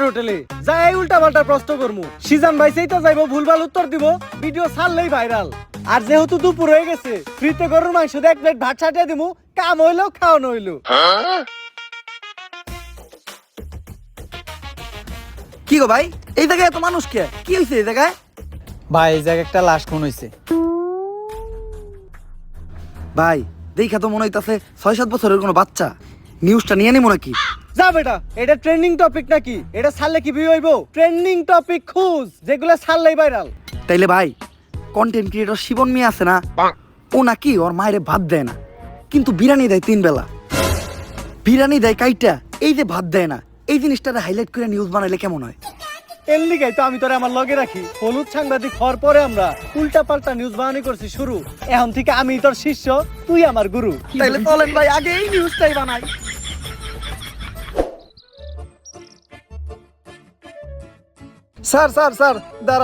হোটেলে যাই উল্টা পাল্টা প্রশ্ন করমু সিজন ভাই সেইটা যাইবো ভুলভাল উত্তর দিব ভিডিও ছাড়লেই ভাইরাল আর যেহেতু দুপুর হয়ে গেছে ফ্রিতে গরুর মাংস দিয়ে 1 প্লেট ভাত ছাটিয়ে দিমু কাম হইলো খাওয়ানো হইলো কি গো ভাই এই জায়গায় এত মানুষ কে কি হইছে এই জায়গায়? ভাই এই জায়গায় একটা লাশ খুন হইছে। ভাই দেখা তো মনে হইতাছে 6-7 বছরের কোনো বাচ্চা। নিউজটা নিয়ে নিমো নাকি? যা বেটা এটা ট্রেন্ডিং টপিক নাকি এটা ছাড়লে কি ভিউ হইবো ট্রেন্ডিং টপিক খুঁজ যেগুলো ছাড়লেই ভাইরাল তাইলে ভাই কন্টেন্ট ক্রিয়েটর শিবন মিয়া আছে না, ও নাকি ওর মায়েরে ভাত দেয় না কিন্তু বিরিয়ানি দেয় 3 বেলা। বিরিয়ানি দেয় কাইটা, এই যে ভাত দেয় না, এই জিনিসটারে হাইলাইট করে নিউজ বানাইলে কেমন হয়? এর লিগাই তো আমি তোরে আমার লগে রাখি হলুদ সাংবাদিক হওয়ার পরে আমরা উল্টা পাল্টা নিউজ বানানি করছি শুরু এখন থেকে আমি তোর শিষ্য তুই আমার গুরু তাইলে চলেন ভাই আগে এই নিউজটাই বানাই। স্যার স্যার স্যার দাঁড়া